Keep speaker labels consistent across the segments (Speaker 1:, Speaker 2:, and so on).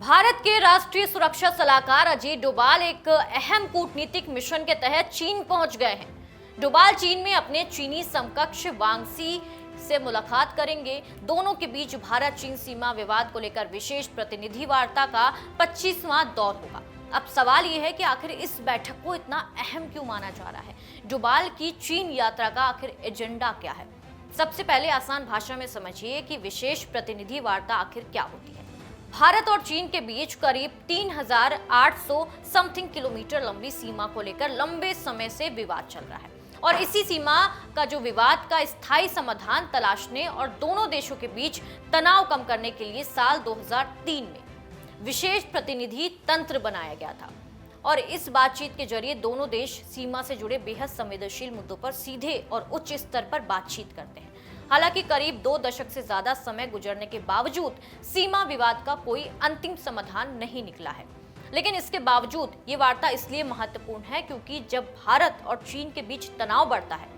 Speaker 1: भारत के राष्ट्रीय सुरक्षा सलाहकार अजीत डोभाल एक अहम कूटनीतिक मिशन के तहत चीन पहुंच गए हैं। डोभाल चीन में अपने चीनी समकक्ष वांग शी से मुलाकात करेंगे। दोनों के बीच भारत चीन सीमा विवाद को लेकर विशेष प्रतिनिधि वार्ता का 25वां दौर होगा। अब सवाल यह है कि आखिर इस बैठक को इतना अहम क्यों माना जा रहा है? डोभाल की चीन यात्रा का आखिर एजेंडा क्या है? सबसे पहले आसान भाषा में समझिए कि विशेष प्रतिनिधि वार्ता आखिर क्या होती है। भारत और चीन के बीच करीब 3800 समथिंग किलोमीटर लंबी सीमा को लेकर लंबे समय से विवाद चल रहा है और इसी सीमा का जो विवाद का स्थायी समाधान तलाशने और दोनों देशों के बीच तनाव कम करने के लिए साल 2003 में विशेष प्रतिनिधि तंत्र बनाया गया था और इस बातचीत के जरिए दोनों देश सीमा से जुड़े बेहद संवेदनशील मुद्दों पर सीधे और उच्च स्तर पर बातचीत करते हैं। हालांकि करीब 2 दशक से ज्यादा समय गुजरने के बावजूद सीमा विवाद का कोई अंतिम समाधान नहीं निकला है। लेकिन इसके बावजूद ये वार्ता इसलिए महत्वपूर्ण है क्योंकि जब भारत और चीन के बीच तनाव बढ़ता है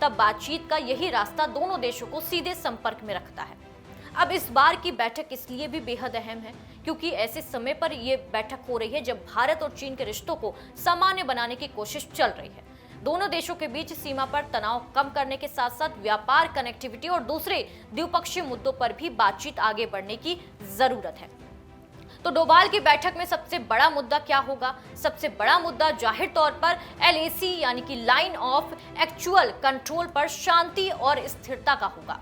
Speaker 1: तब बातचीत का यही रास्ता दोनों देशों को सीधे संपर्क में रखता है। अब इस बार की बैठक इसलिए भी बेहद अहम है क्योंकि ऐसे समय पर यह बैठक हो रही है जब भारत और चीन के रिश्तों को सामान्य बनाने की कोशिश चल रही है। दोनों देशों के बीच सीमा पर तनाव कम करने के साथ साथ व्यापार, कनेक्टिविटी और दूसरे द्विपक्षीय मुद्दों पर भी बातचीत आगे बढ़ने की जरूरत है। तो डोभाल की बैठक में सबसे बड़ा मुद्दा क्या होगा? सबसे बड़ा मुद्दा जाहिर तौर पर LAC यानी कि लाइन ऑफ एक्चुअल कंट्रोल पर शांति और स्थिरता का होगा।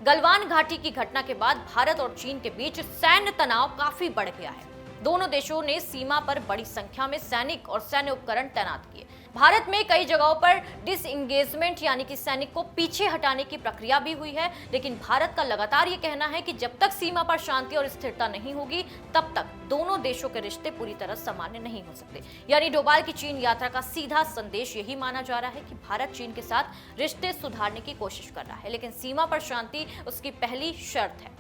Speaker 1: गलवान घाटी की घटना के बाद भारत और चीन के बीच सैन्य तनाव काफी बढ़ गया है। दोनों देशों ने सीमा पर बड़ी संख्या में सैनिक और सैन्य उपकरण तैनात किए। भारत में कई जगहों पर डिसएंगेजमेंट यानी कि सैनिक को पीछे हटाने की प्रक्रिया भी हुई है, लेकिन भारत का लगातार ये कहना है कि जब तक सीमा पर शांति और स्थिरता नहीं होगी तब तक दोनों देशों के रिश्ते पूरी तरह सामान्य नहीं हो सकते। यानी डोभाल की चीन यात्रा का सीधा संदेश यही माना जा रहा है कि भारत चीन के साथ रिश्ते सुधारने की कोशिश कर रहा है, लेकिन सीमा पर शांति उसकी पहली शर्त है।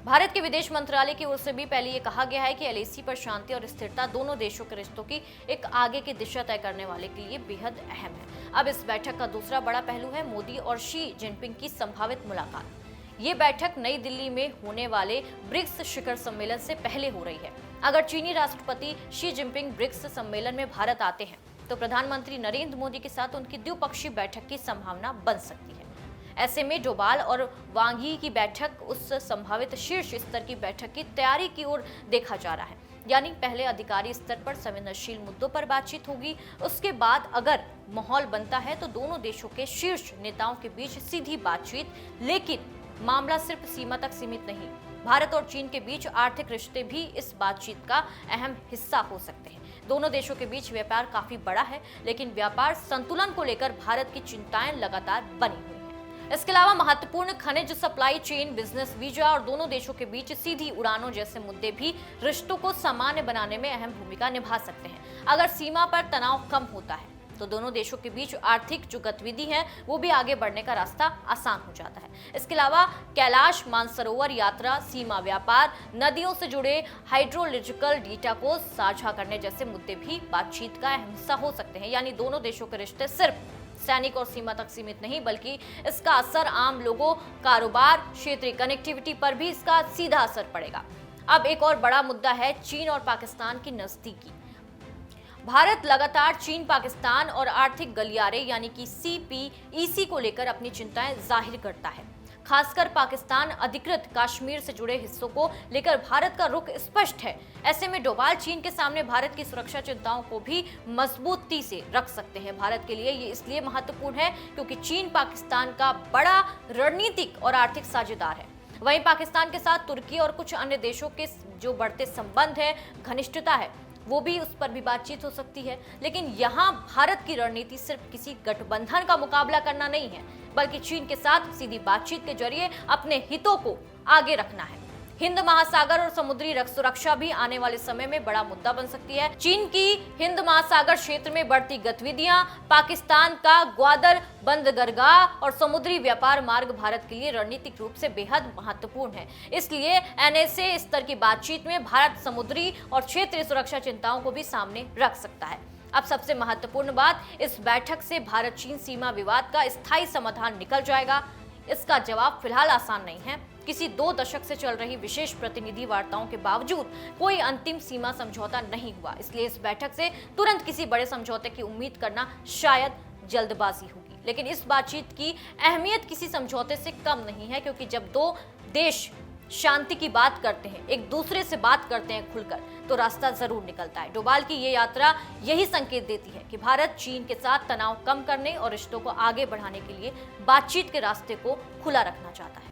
Speaker 1: भारत के विदेश मंत्रालय की ओर से भी पहले ये कहा गया है कि LAC पर शांति और स्थिरता दोनों देशों के रिश्तों की एक आगे की दिशा तय करने वाले के लिए बेहद अहम है। अब इस बैठक का दूसरा बड़ा पहलू है मोदी और शी जिनपिंग की संभावित मुलाकात। ये बैठक नई दिल्ली में होने वाले ब्रिक्स शिखर सम्मेलन से पहले हो रही है। अगर चीनी राष्ट्रपति शी जिनपिंग ब्रिक्स सम्मेलन में भारत आते हैं तो प्रधानमंत्री नरेंद्र मोदी के साथ उनकी द्विपक्षीय बैठक की संभावना बन सकती है। ऐसे में डोभाल और वांग यी की बैठक उस संभावित शीर्ष स्तर की बैठक की तैयारी की ओर देखा जा रहा है। यानी पहले अधिकारी स्तर पर संवेदनशील मुद्दों पर बातचीत होगी, उसके बाद अगर माहौल बनता है तो दोनों देशों के शीर्ष नेताओं के बीच सीधी बातचीत। लेकिन मामला सिर्फ सीमा तक सीमित नहीं, भारत और चीन के बीच आर्थिक रिश्ते भी इस बातचीत का अहम हिस्सा हो सकते हैं। दोनों देशों के बीच व्यापार काफी बड़ा है, लेकिन व्यापार संतुलन को लेकर भारत की चिंताएं लगातार बनी हुई हैं। इसके अलावा महत्वपूर्ण खनिज सप्लाई चेन, बिजनेस वीजा और दोनों देशों के बीच सीधी उड़ानों जैसे मुद्दे भी रिश्तों को सामान्य बनाने में अहम भूमिका निभा सकते हैं। अगर सीमा पर तनाव कम होता है तो दोनों देशों के बीच आर्थिक जो गतिविधि है वो भी आगे बढ़ने का रास्ता आसान हो जाता है। इसके अलावा कैलाश मानसरोवर यात्रा, सीमा व्यापार, नदियों से जुड़े हाइड्रोलॉजिकल डेटा को साझा करने जैसे मुद्दे भी बातचीत का अहम हिस्सा हो सकते हैं। यानी दोनों देशों के रिश्ते सिर्फ सैनिक और सीमा तक सीमित नहीं, बल्कि इसका असर आम लोगों, कारोबार, क्षेत्रीय कनेक्टिविटी पर भी इसका सीधा असर पड़ेगा। अब एक और बड़ा मुद्दा है चीन और पाकिस्तान की नजदीकी। भारत लगातार चीन, पाकिस्तान और आर्थिक गलियारे यानी कि CPEC को लेकर अपनी चिंताएं जाहिर करता है। खासकर पाकिस्तान अधिकृत कश्मीर से जुड़े हिस्सों को लेकर भारत का रुख स्पष्ट है। ऐसे में डोभाल चीन के सामने भारत की सुरक्षा चिंताओं को भी मजबूती से रख सकते हैं। भारत के लिए ये इसलिए महत्वपूर्ण है क्योंकि चीन पाकिस्तान का बड़ा रणनीतिक और आर्थिक साझेदार है। वहीं पाकिस्तान के साथ तुर्की और कुछ अन्य देशों के जो बढ़ते संबंध है, घनिष्ठता है, वो भी उस पर भी बातचीत हो सकती है। लेकिन यहाँ भारत की रणनीति सिर्फ किसी गठबंधन का मुकाबला करना नहीं है, बल्कि चीन के साथ सीधी बातचीत के जरिए अपने हितों को आगे रखना है। हिंद महासागर और समुद्री सुरक्षा भी आने वाले समय में बड़ा मुद्दा बन सकती है। चीन की हिंद महासागर क्षेत्र में बढ़ती गतिविधियां, पाकिस्तान का ग्वादर बंदरगाह और समुद्री व्यापार मार्ग भारत के लिए रणनीतिक रूप से बेहद महत्वपूर्ण है। इसलिए NSA स्तर की बातचीत में भारत समुद्री और क्षेत्रीय सुरक्षा चिंताओं को भी सामने रख सकता है। अब सबसे महत्वपूर्ण बात, इस बैठक से भारत चीन सीमा विवाद का स्थायी समाधान निकल जाएगा। इसका जवाब फिलहाल आसान नहीं है किसी 2 दशक से चल रही विशेष प्रतिनिधि वार्ताओं के बावजूद कोई अंतिम सीमा समझौता नहीं हुआ। इसलिए इस बैठक से तुरंत किसी बड़े समझौते की उम्मीद करना शायद जल्दबाजी होगी। लेकिन इस बातचीत की अहमियत किसी समझौते से कम नहीं है, क्योंकि जब 2 देश शांति की बात करते हैं, एक दूसरे से बात करते हैं खुलकर, तो रास्ता जरूर निकलता है। डोभाल की ये यात्रा यही संकेत देती है कि भारत चीन के साथ तनाव कम करने और रिश्तों को आगे बढ़ाने के लिए बातचीत के रास्ते को खुला रखना चाहता है।